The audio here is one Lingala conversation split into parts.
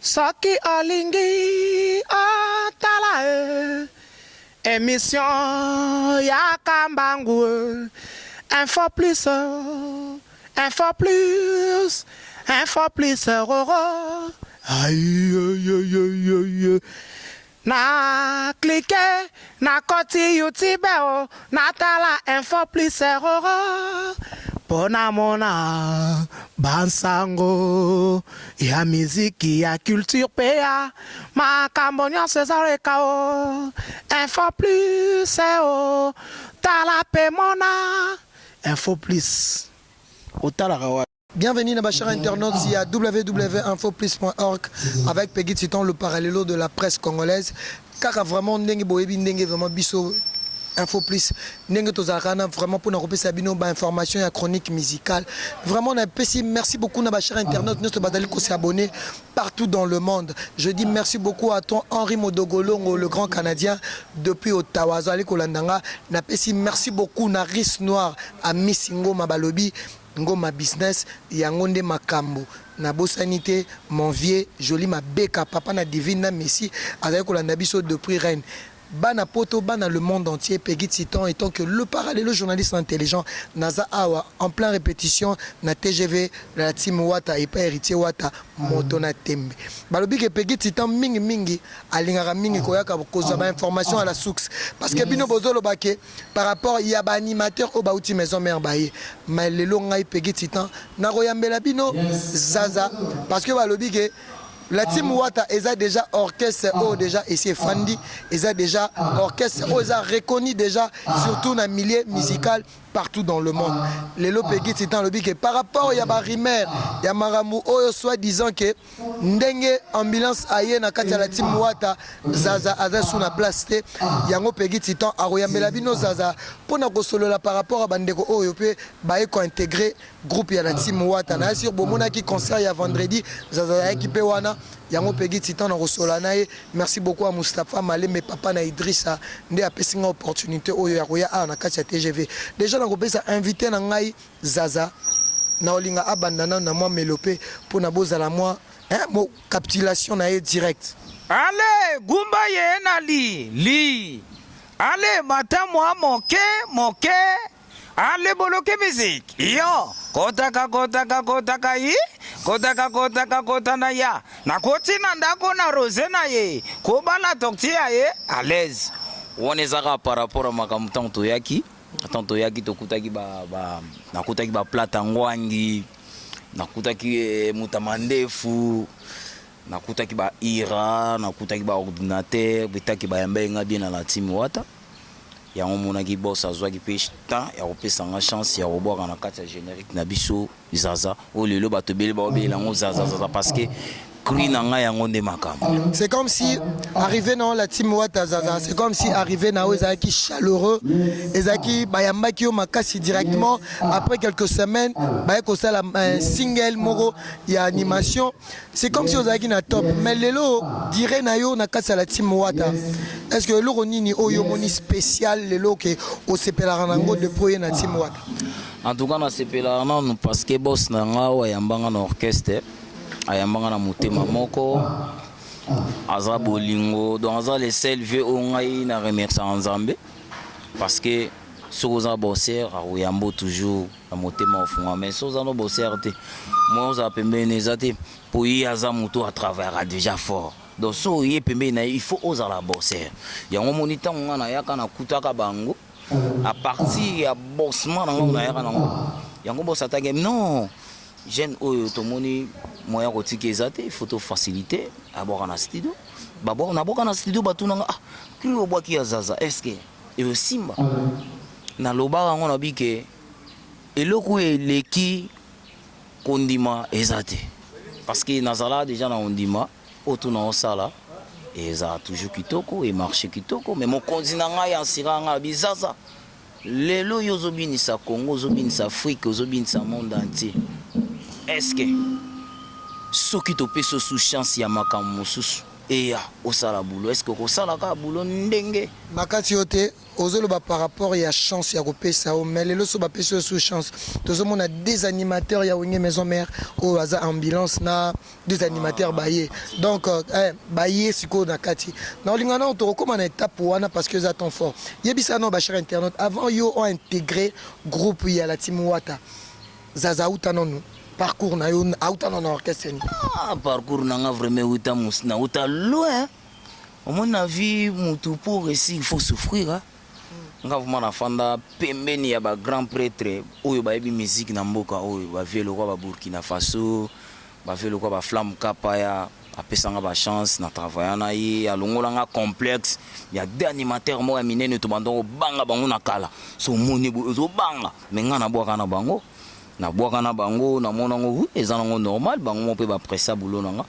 Saki Olingi Atala émission Yakambangu Info plus Info plus Info plus aïe aïe aïe aïe na cliquer na koti YouTube na tala Info plus Pona mona bansango ya miziki ya culture pea makambonya César Kao Info plus tala pe mona Info plus otala kawa. Bienvenue dans ma chère internaute à www.infoplis.org avec Peggy Titan, le parallélo de la presse congolaise. Car vraiment ndenge boyebi ndenge vraiment biso Info Plus ndenge tozalaka vraiment pour nous sabino ba information et chronique musicale. Vraiment merci beaucoup na ba chère internaute nous badali ko s'abonner partout dans le monde. Je dis merci beaucoup à ton Henri Modogolongo, le grand Canadien depuis Ottawa zali kolandanga. Na pesi merci beaucoup na Ris Noir à Miss Ngoma Balobi Ngoma business yangonde makambo na bosanité mon vieux joli ma beka papa na divine na Messi azali kolanda biso depuis Rennes. Bana poto bana le monde entier Peggy Titan étant que le parallèle journaliste intelligent Naza Awa en plein répétition na TGV la team Wata et pas héritier Wata motona tembe balobi que Peggy Titan mingi mingi alingara mingi koyaka koza ba information à la source parce que bino bozolo bake par rapport il y a ba animateur au bauti maison mère baye mais le longai Peggy Titan na royambela bino zaza parce que balobi que la team Wata est déjà orchestre déjà et c'est Fandi est déjà orchestre reconnu déjà surtout dans le milieu musical partout dans le monde. Les Peggy Titan le que par rapport à Barimer, il y a Maramu soit disant que ndenge ambulance aye na kati la team Wata Zaza aza sous la place te yango Peggy Titan aroyambela bino Zaza pona ko solo la par rapport à bandeko oyo pe ba ko intégrer groupe ya la team Wata na sur bomona ki concert ya vendredi Zaza équipé wana yango Peggy Titan na kosola naye. Merci beaucoup à Moustapha Malé mais papa na Idrissa nde apesi nga opportunité oyo ya koya na kati ya TGV déjà na kopesa invité na ngai Zaza na olinga abandana na moi melopé pour na bozala moi mo capitulation na ye direct. Allez gumba ye na li allez mata moi moke allez boloke musique yo kotaka yi kota na ya na koti na ndako na rose na ye kobala tokti ya ye à l'aise onezaka par rapport à makambo tanto yaki tokutaki nakutaki ba plata ngwangi nakutaki mutamandefu nakutaki ba ira nakutaki ba ordinateur bitaki ba yambenga bien na la team Wata yango monaki boss azwaki pe temps ya kopesa nga chance ya kobwaka na kati ya générique na biso Zaza o lelo bato bele ba obela ngo Zaza parce que c'est comme si arrivé dans la team Wata Zaza, c'est comme si arrivé dans Ezaki chaleureux, Ezaki bayambaki yo makasi directement après quelques semaines, bayako sala un single moro ya animation, c'est comme si Ezaki na top. Mais lelo dirait na yo na kasa la team Wata. Est-ce que le ronini oyo moni spécial lelo que au sepela nango de proye na team Wata? En tout cas na sepela nan parce que boss na nga wa yambanga na orchestre ayambanga na motema moko aza bolingo donc aza le seul vieux ongai na remercier Nzambe parce que soza bosser ayambo toujours na motema ofunga mais soza no bosser te moi oza pembeni ezate pour y aza moto à travers déjà fort donc so y pembeni il faut oza la bosser yango monita nga na yaka na kutaka bango à partir ya bossman na yaka na yango bossa game non jeune oyo tomoni moyen kotika ezate il faut to faciliter abora na studio babora na boka na studio batunanga kri obwaki ya Zaza est-ce que et simba na lobaka ngona bike eloko eleki kondima ezate parce que nazala déjà na ondima otuna osala et ça toujours kitoko et marché kitoko mais mon continent ya siranga bizaza lelo yozobinisa Congo zobinisa Afrique zobinisa monde entier. Est-ce que ce qui te peut sous chance ya makambo mosusu eya osala boulot est-ce que kosalaka boulot ndenge makati yo te ozoloba par rapport ya chance ya kopesa o mais lelo so bapesi yo sous chance tozomona des animateurs ya wenge maison mère o baza ambulance na des animateurs baye donc baye siko na kati na olinga na tokokoma na étape wana parce que eza ton fort yebisa no bachar internaute avant yo ont intégré groupe ya la team Wata zaza uta nonu parcours na yo auta na orchestre ni parcours nanga vraiment uta musna uta loin au mon avis mutu pour réussir il faut souffrir hein nga vraiment na fanda pembeni ya ba grand prêtre oyo ba yebi musique na mboka oyo ba vielo kwa ba Burkina Faso ba vielo kwa ba Flamme Kapaya apesanga ba chance na travailler na ye alongola nga complexe ya des animateurs mo ya minene to bandongo banga bango na kala so moni bo zo banga mais nga na bwaka na bango na bwaka na bango na mona ngo eza ngo normal bango mo pe ba pressa boulot nanga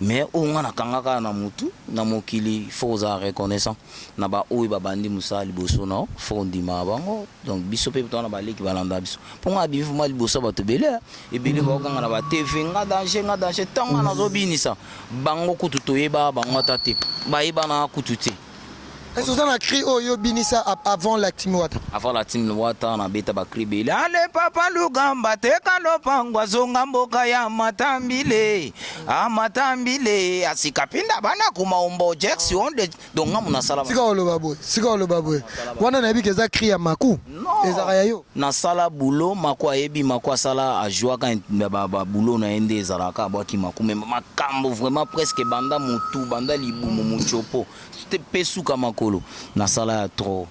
mais o nga na kangaka na mutu na mokili faut za reconnaissant na ba oyo ba bandi musali boso na faut ndima bango donc biso pe to na ba leki balanda biso pour nga bivu mali boso ba to bele e bele ba kanga na ba TV nga danger tanga na zo binisa bango kutu to yeba bango tate ba yeba na kutu te. Est-ce que vous avez écrit Oyo Binissa avant la team Wata? Avant la team Wata, on a bêta bakri bele. Ale papa lugamba teka lopangwa zonga mboka ya matambile amatambile asikapinda bana kumaombo Jackson de donga muna sala. Sika olo babwe. Wana na yebi keza cri ya maku. Ezaka yayo. Na sala boulot makwa yebi makwa sala a joie quand ba boulot na ende ezalaka bwaki maku mais makambo vraiment presque banda mutu banda libumu muchopo. C'était pesuka makolo na sala ya trop.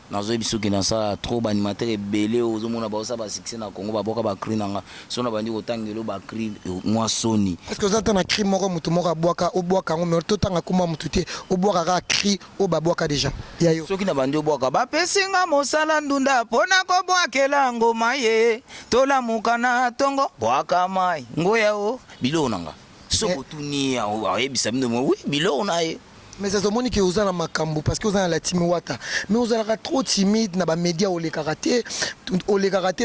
Nazo bisoki na sala trop ba animateur ebele ozomona ba osa ba succès na Congo ba boka ba cri nanga sona bandi kotangelo ba cri moi soni. Est-ce que vous avez un cri moko mutu moko boka o boka ngo to tanga kuma mutu te o boka ka cri o ba boka déjà yayo soki na bandi boka ba pesinga mosala ndunda pona ko bwakela ngoma ye tola mukana tongo bwaka mai ngoya o bilo nanga soko tuni ya ebisa bindo mo oui bilo na ye. Mais ça se montre que vous avez un makambo parce que vous avez la team Wata. Mais vous avez trop timide na ba média au les karaté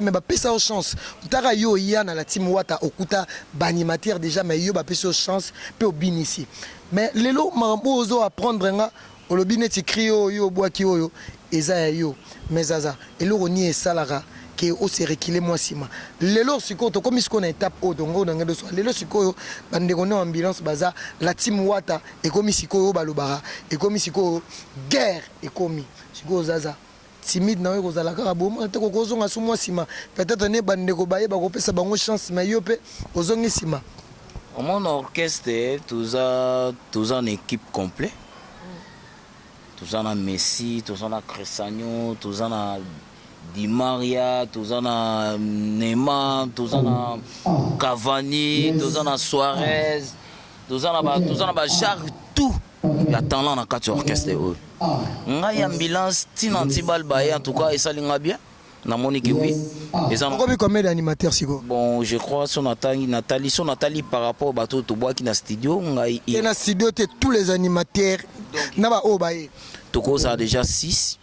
mais ba pesa aux chance. Tara yo ya na la team Wata okuta ba animateur déjà mais yo ba pesa aux chance pe au bin ici. Mais lelo mambo ozo apprendre nga o lo bineti crio yo boa ki yo eza yo mais zaza elo oni esalara que o se reculer moi sima lelo siko to comme ce qu'on étape au dongo na ngado so lelo siko bande ko na ambulance baza la team Wata et comme siko balobara et comme siko guerre et comme siko zaza timide na yo kozala ka bomo te ko kozonga so moi sima peut-être ne bande ko baye ba ko pesa bango chance mais yo pe ozongi sima mon orchestre tous en équipe complet tous en Messi tous en Cressanyo tous en Di Maria, tous en a Neymar, tous en a Cavani, tous en a Suarez, tous en a Bachar, tout. Il y a tant là dans quatre orchestres. On a une ambulance, Tinantibal Baye, en tout cas, et ça l'est bien. Na monique oui. Combien d'animateurs sigo? Bon, je crois son Nathalie par rapport au bateau to bois qui na studio, et na studio tous les animateurs na ba o baye. Toko ça a déjà 6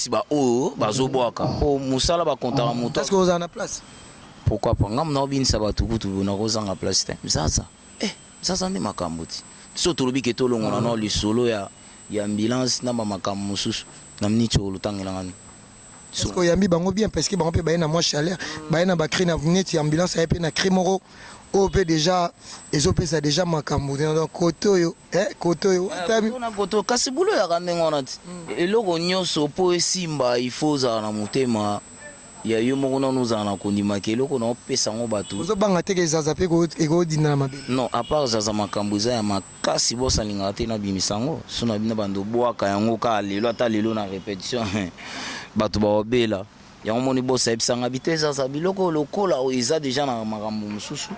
ba o bazo boaka po musala ba kontara moto. Est-ce que vous avez la place? Pourquoi pas ngam na bin sa ba tukutu na kozanga place te. Sasa ndi makambuti. So tolobi ke tolongo na no li solo ya ambulance na ba makambo mususu na mnicho lutangela ngani. Est-ce que yambi bango bien parce que bango pe baye na moi chaleur, baye na ba cri na venite ambulance ya pe na cri moro o pe déjà les op ça déjà makambo donc koto yo tabi na koto kasi bulo ya kandengo na ti eloko nyoso po esimba ifoza na motema ya yo moko na nous na kondima ke eloko na opesa ngo bato ozo banga te ke zaza pe ko dina na mabe non à part zaza makambo za ya makasi bosa linga te na bimisango so na bina bando boaka yango ka lelo ata lelo na répétition bato ba obela yango moni bosa ebisanga biteza za biloko lokola o eza déjà na makambo mususu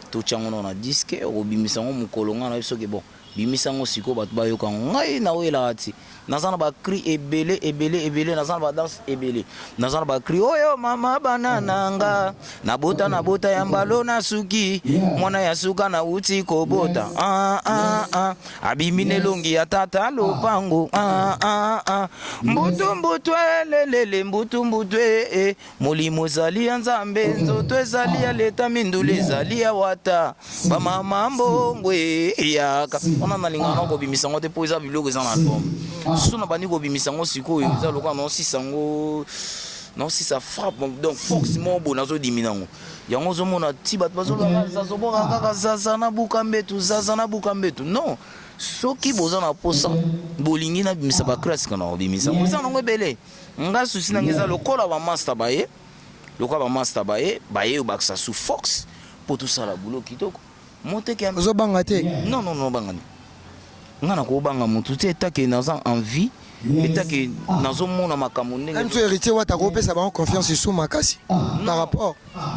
to chango na disque obimisango mukolonga na biso ke bon bimisango siko bato bayoka ngai na wela ati nazana ba cri ebele nazana ba danse ebele nazana ba cri oyo mama banananga na bota ya mbalo na suki mwana ya suka na uti kobota abimine longi ya tata lopango mbutu lelele mbutu molimo zali ya nzambe nzoto ezali ya leta mindule ezali ya Wata ba mama mbongwe yaka on a lingana ko bimisango te po eza biloko eza na album so na bani ko bimisango sikoyo eza loka non si sango non si ça frappe donc forcément bon nazo diminango yango zo mona ti bat bazo za zo boka kaka zaza na bukambetu non soki boza na posa bolingi na bimisa ba classe kana bimisa boza nango ebele nga susi na ngeza lokola ba master baye baye baksa sous fox pour tout ça la boulot kitoko monte ke zo banga te non bangani nga na ko banga mutu te etake naza envie etake nazo mona makambo ndenge même tu héritier wata ko pesa ba confiance sous makasi par rapport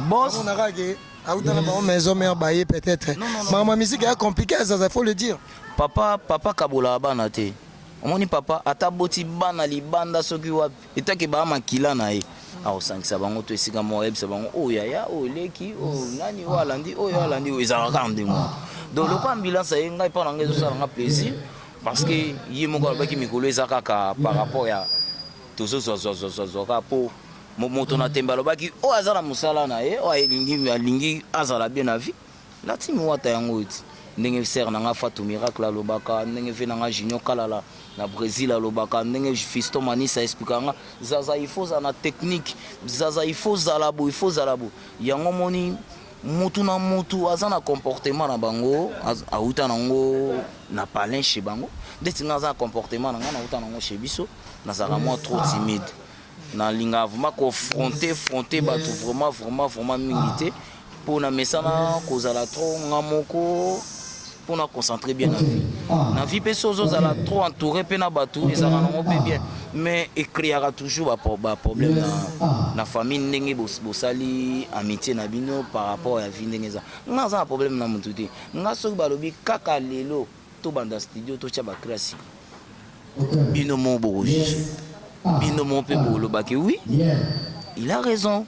boss on a ragé autant na ba maison mère baye peut-être maman musique est compliqué ça faut le dire papa kabola bana te omoni papa ataboti bana libanda soki wapi etake ba makila na ye aosangisa bango to esika mo ebisa bango oyaya oleki nani walandi oyo ezalaka ndemo donc le ambulance ye ngai mpo na ngai ezosalanga plaisir parce que ye moko alobaki mikolo eza kaka par rapport ya tozozwazwazwaka mpo moto na tembe alobaki oyo aza na mosala na ye oyo alingi azala bien na vie latimi wata yango eti ndenge ser nanga Fatou Miracle alobaka ndenge ve nanga Junior Kalala na Brésil alobaka ndenge Fisto Manisa expliquanga zaza il faut na technique zaza il faut zalabo yango moni mutu na mutu aza na comportement na bango auta nango na palin chez bango ndeti nga aza comportement nanga na auta nango chez biso nazaka moi trop timide na linga vraiment confronter bato vraiment mingi te pour na mesana kozala trop ngamoko pour na concentrer bien na vie pe sozo zala trop entouré pe na bato ezala nango pe bien mais écrira toujours ba problème na famille ndenge bosali amitié na bino par rapport à vie ndenge za nga za problème na mutu te nga soki balobi kaka lelo to banda studio to tia ba classique bino mo boji bino mo pe bolobaki oui il a raison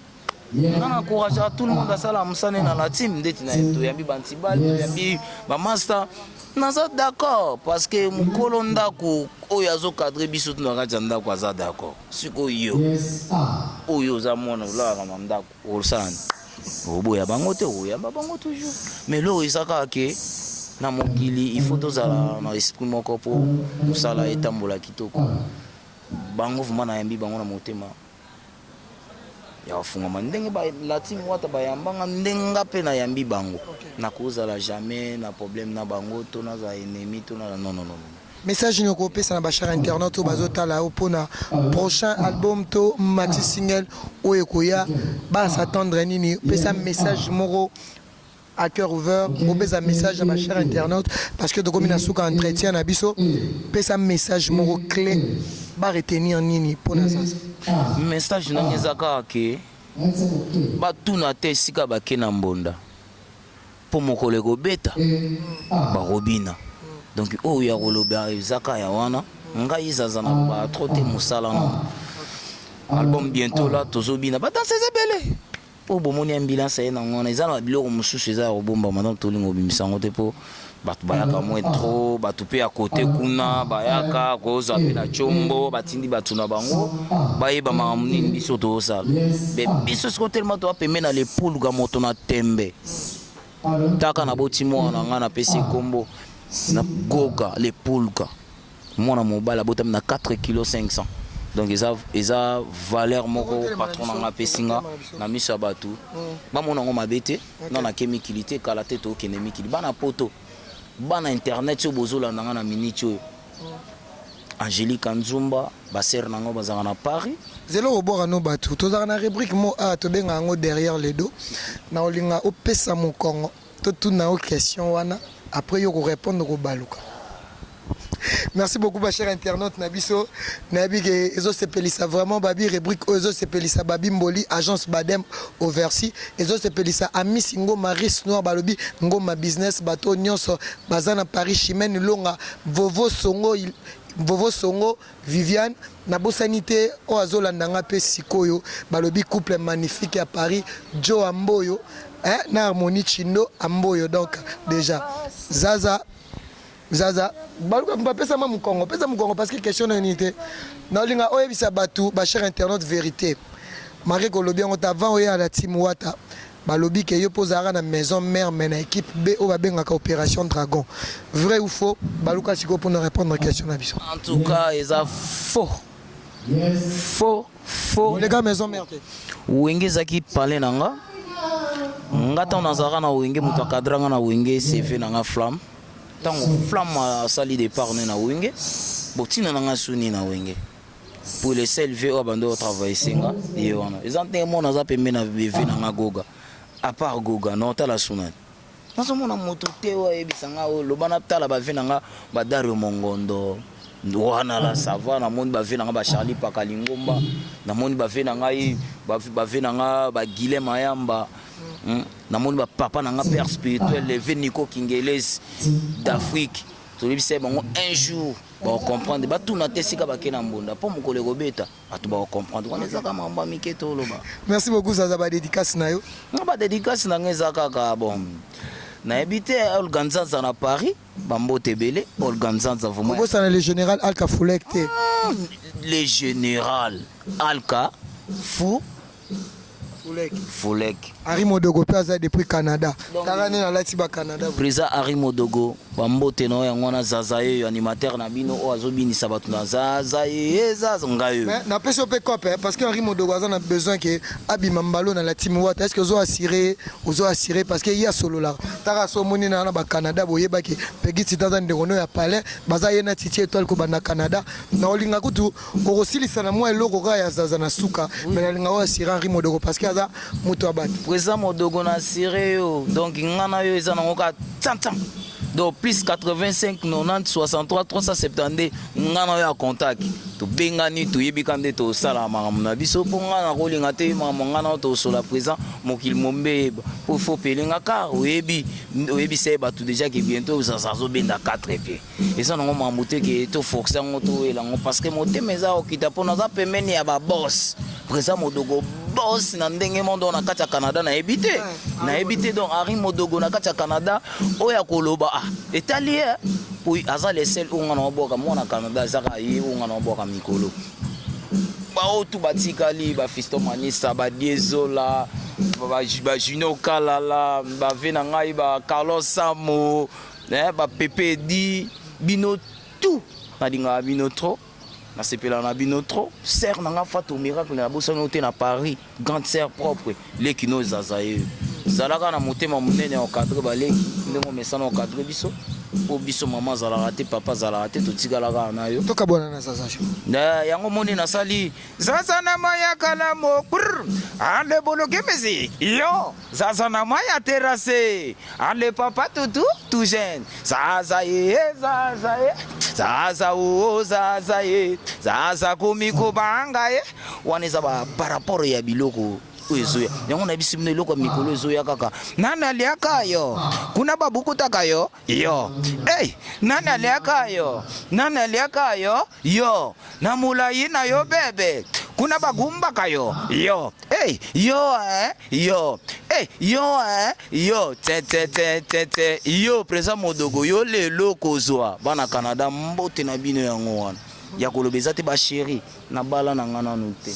on encourage tout le monde à ça la musane dans la team ndeti na to yambi bantibal to yambi ba master naza d'accord parce que mukolo ndako oyo azo cadrer biso na raja ndako aza d'accord siko yo oyo za mona la na ndako olsani oboya bango te oya bango toujours mais lo isaka ke na mokili il faut tozala na esprit moko po musala etambola kitoko bango vuma na yambi bango na motema ya fungama ndenge ba latimi wata bayambanga ndenga pe na yambi bango na kozala jamais na problème na bango to na za ennemi to na non message nyoko pesa na bachar internet to bazotala opona prochain album to maxi single oyo koya ba s'attendre nini pesa message moro à cœur ouvert au pesa message à bachar internet parce que de comme na suka entretien na biso pesa message moro clé ba retenir nini pona ça message na ngezaka ke ba tuna te sika ba kena mbonda po mokole ko beta ba robina donc o ya koloba ezaka ya wana ngai zaza na ba trote musala na album bientôt là tozobina ba danser zebele po bomoni ambulance na ngona ezana biloko mususu eza robomba maintenant tolingo bimisango te po batu bayaka moins trop batu pe à côté kuna bayaka koza pe na chombo batindi batu na bango bayeba makamuni biso to sala be biso siko tellement to apeme na le poule ga moto na tembe taka na botimo na ngana pesi kombo na goga le poule ka mona mobala botam na 4 kg 500 donc eza valeur moko patron na pesinga na miso batu ba mona ngo mabete na na kemikilité kala te to kenemikili bana poto bana internet so bozola nanga na minute oyo Angélique Nzumba baser nango bazanga na Paris zelo obora no batu tozaka na rubrique mo a to benga ngo derrière les dos na olinga opesa mo Congo to tuna o question wana après yo ko répondre ko baluka. Merci beaucoup ma chère internaute Nabiso Nabige ezo sepelisa vraiment babi rubrique ezo sepelisa babi mboli agence Badem au Versi ezo sepelisa ami singo Maris Noir balobi ngoma business bato nyonso bazana Paris Chimène Longa Vovo Songo Viviane na bosanité o azolandanga pe sikoyo balobi couple magnifique à Paris Joe Amboyo na Harmonie Chindo Amboyo donc déjà Zaza baluka pesa ma mukongo parce que question na unité na linga oyebisa batu ba cher internet vérité maré ko lobi ngo avant oya la team wata balobi ke yo posera na maison mère mais na équipe B o ba bengaka opération Dragon. Vrai ou faux? Baluka siko pour nous répondre à question na biso. En tout cas, ils faux. Faux. Les gars maison mère. Wenge zaki parler nanga. Ngata nazara na wenge mutu akadrangana na wenge CV nanga flamme. Tango flamme a sali départ na wenge. Botina nanga suni na wenge. Pour les CLV au bando travailler singa et wana. Ils ont des mon aza pembe na BV nanga goga. À part goga non ta la suna. Nazo mona moto te wa ebisanga o lobana tala ba venanga ba Dario Mongondo. Wana la sava na monde ba venanga ba Charlie Pakalingomba. Na monde ba venanga ba venanga ba Guilhem Mayamba. Na monde ba papa nanga père spirituel levé Nico Kingeles d'Afrique. To libise bango un jour ba comprendre ba tout na tesika ba kena mbonda po mokole robeta atu ba comprendre on ezaka mamba miketo loba. Merci beaucoup Zaza ba dédicace na yo. Na ba dédicace na ngezaka ka bon. Na habité Olganzanza na Paris, Bambo Tebele, Olganzanza vraiment. Comment ça le général Alka Foulek? Le général Alka Foulek. Harry Modogo Plaza depuis Canada. Tarane na Latiba Canada. Président Harry Modogo, Bambo Teno yangona Zazaye animateur na bino o azobini sabatu na Zazaye Zazangayo. Mais na peso pe cop parce que Harry Modogo a besoin que Abima Mbalo na la team Watt est-ce que ozo assurer parce que il y a solo là. Tara so moni na ba Canada boyeba ke Peggy Titanda ndekono ya palais bazaye na titi étoile ko bana Canada na olinga kutu okosilisa na mwa eloko ka ya Zaza na suka mais na linga o assurer Harry Modogo parce que aza muto abati. Président Modogo na siré yo donc ngana yo eza nango ka tantan donc plus 85 90 63 370 ngana yo a contact to bengani to yebikande to sala makamuna biso po ngana kolinga te ngana to sola présent mokil mombe pour faut pelinga ka oyebi se ba tout déjà que bientôt ça zo benda 4 pieds et ça nango mamuté que to forcer ngoto elango parce que moté meza okita pona za pemeni ya ba boss président Modogo boss na ndenge mondo na kati ya Canada na ebité donc Harry Modogo na kati ya Canada oya koloba italien puis aza les seuls unga na boka mona Canada zaka yi unga na boka mikolo ba otu batikali ba Fiston Manisa ba Diezola ba Juno Kalala ba vena ngai ba Carlos Samo ba Pepe Di bino tout na dinga bino trop na sepela na bino trop serre nanga fato miracle na bosa noté na Paris grande serre propre les kino Zazaye zalaka na motema munene au cadre baleki ndemo mesana au cadre biso po biso mama zalaka te papa zalaka te totikalaka na yo toka bona na Zaza na yango moni na sali Zaza na maya kala mo ale boloke musique yo Zaza na maya terrasse ale papa tout jeune Zazaye Zaza komiko banga waneza ba par rapport ya biloko ozoya yango na bisimno eloko mikolo ezoya kaka nana liaka yo kuna babuku taka yo nana liaka yo na mulai na yo bebe kuna bagumba kayo yo te yo président Modogo yo lelo kozwa bana Canada mbote na bino yango wana ya kolobeza te ba chéri na bala na ngana nuté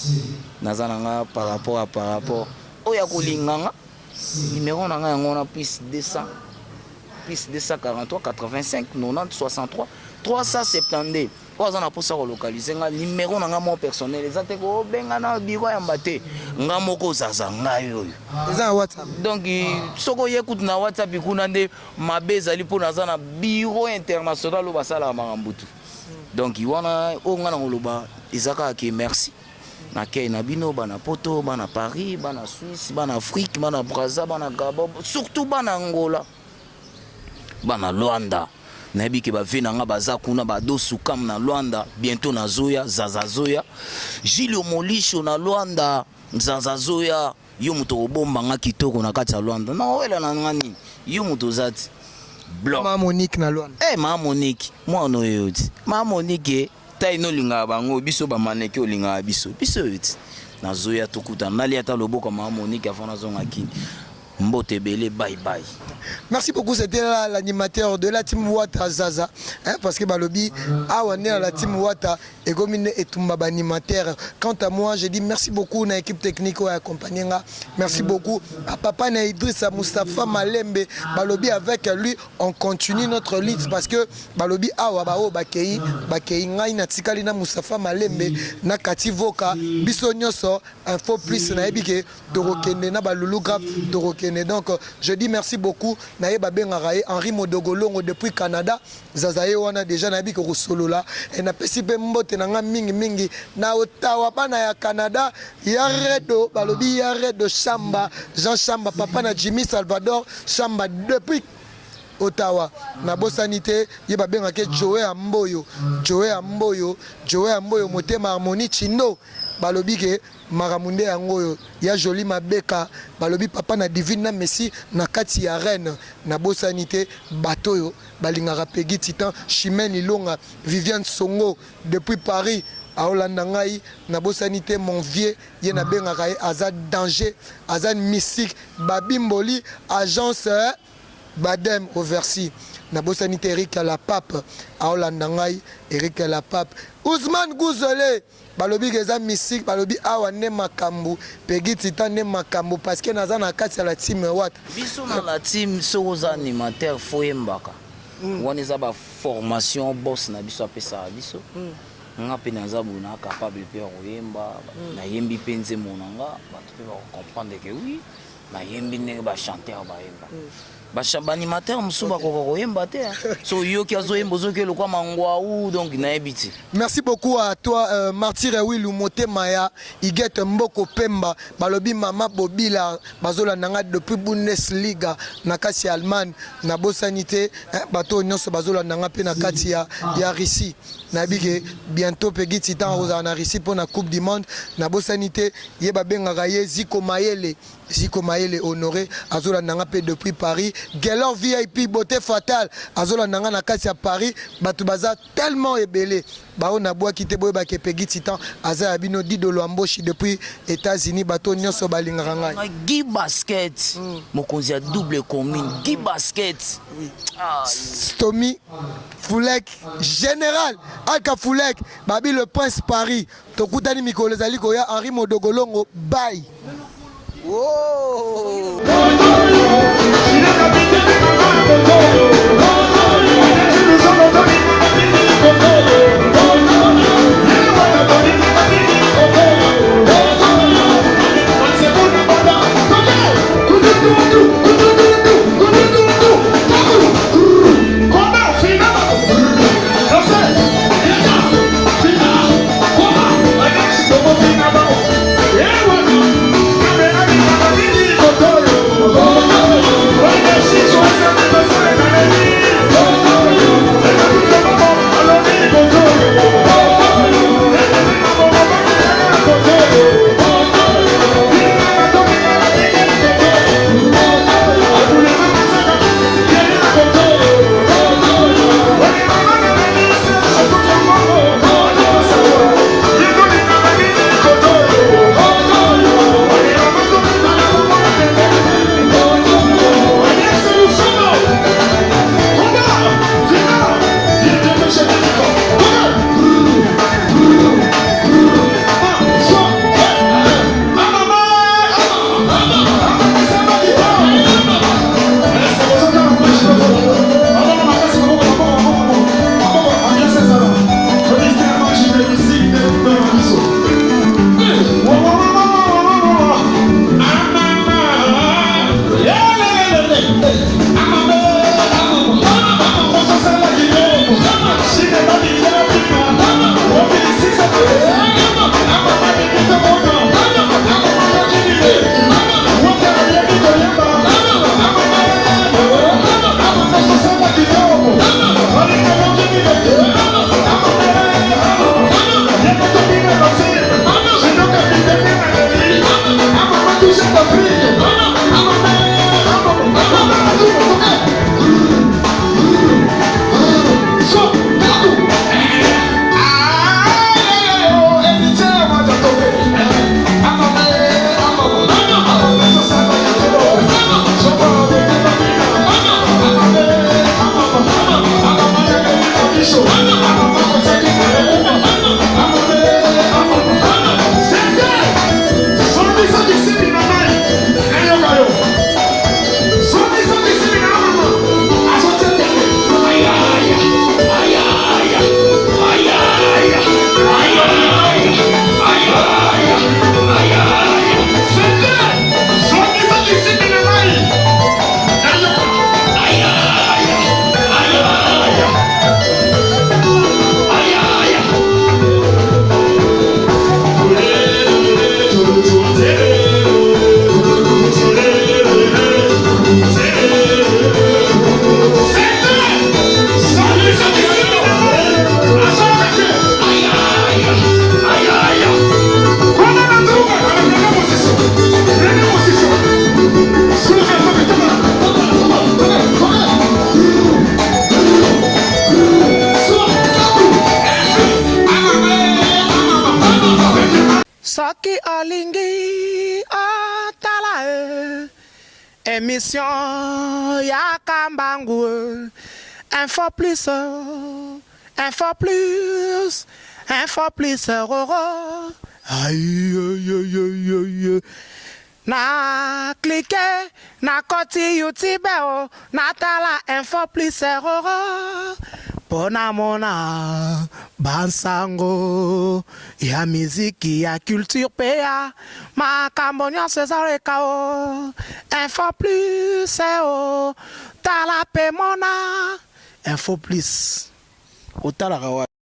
naza nanga par rapport oya kolinganga numéro na nga yango na plus 243 85 90 63 372 oza na posa ko localiser nga numéro na nga mon personnel ezate ko benga na biro ya mbate nga moko Zaza ngayo eza WhatsApp donc soko yekutu na WhatsApp kuna nde mabeza lipo naza na biro international basala makambutu donc wana onga na ngoloba izaka ke merci na kei na bino bana poto bana Paris bana Suisse bana Afrique bana Brazza bana Gabon surtout bana Angola bana Luanda na biki ba vina nga baza kuna ba dosu kam na Luanda bientôt na Zoya Zaza Zoya Gilles Molisho na Luanda Zaza Zoya yo muto obomba nga kitoko na kati ya Luanda na wela na ngani yo muto zati bloc Mama Monique na Luanda Mama Monique mwana yoti Mama Monique taino linga bango biso ba maneke olinga biso yoti na Zoya tokuta nali ata loboko Mama Monique afana zonga kini mbote belé, bye bye. Merci beaucoup, c'était l'animateur de la team Wata Zaza, hein, parce que Balobi a la team Wata et comme et Tumba animateur. Quant à moi, je dis merci beaucoup à l'équipe technique qui a accompagné. Merci beaucoup à Papa na Idrissa Moustapha Malembe. Balobi avec lui, on continue notre liste parce que Balobi a Wabao Bakei ngai na tikali na Moustapha Malembe na Kati Voka biso nyoso info plus na ebike Dorokene na Balulu Grave Dorokene. Donc je dis merci beaucoup. Naye babengaraye Henri Modogolongo depuis Canada Zazaye wana déjà nabi ko solo là et na pesi pe mbote na nga mingi na Ottawa bana ya Canada ya redo balobi ya redo Chamba Jean Chamba papa na Jimmy Salvador Chamba depuis Ottawa na bosanité ye babengake Joe Amboyo motema harmonie chino balobi ke maramunde yango ya joli mabeka balobi papa na divine na messi na kati ya reine na bosanité batoyo balingaka Peggy Titan Chimène Ilonga Viviane Songo depuis Paris aolanda ngai na bosanité mon vieux ye na bengaka aza danger aza mystique babimboli agence Badem au Versi na bosanité Eric la Pape aolanda ngai Eric la Pape Ousmane Gouzolé balobi geza mystique balobi awa ne makambu Peggy Titan ne makambu parce que naza na kati ya la team wat biso na la team soza animateur foyembaka wana eza ba formation boss na biso apesa biso nga pe naza bona capable pe koyemba na yembi penze monanga bato pe ba comprendre que oui na yembi ne ba chanteur ba yemba ba animateur musuba ko koyemba te so yo ki azoyemba zo ke lokwa mangwa ou donc na ebiti. Merci beaucoup à toi Martyr Will Motema Iget Mboko Pemba balobi mama Bobila bazola nanga depuis Bundesliga na kati ya Allemagne na bosanité bato nyonso bazola nanga pe na kati ya Russie na bige bientôt Peggy Titan oza na Russie pour na Coupe du Monde na bosanité ye babengaka ye Ziko Mayele honoré azola nanga pe depuis Paris Gelor VIP beauté fatale azola nanga na kati ya Paris batu baza tellement ébélé bao na bois kité boy ba ke Peggy Titan aza abino didolo amboshi depuis États-Unis bato nyonso balingaka ngai Guy Basket mokonzi ya double commune Guy Basket Stomy Foulek général Alka Foulek babi le prince Paris tokutani mikolo ezali koya Henri Modogolongo bye. Oh. Yeah, Soki olingi otala émission ya Kambangu info plus roro aïe na cliquer na koti YouTube na tala info plus roro pona mona bansango ya miziki ya culture pea makambo nyonso ezaleka o info plus o tala pe mona info plus otalaka wa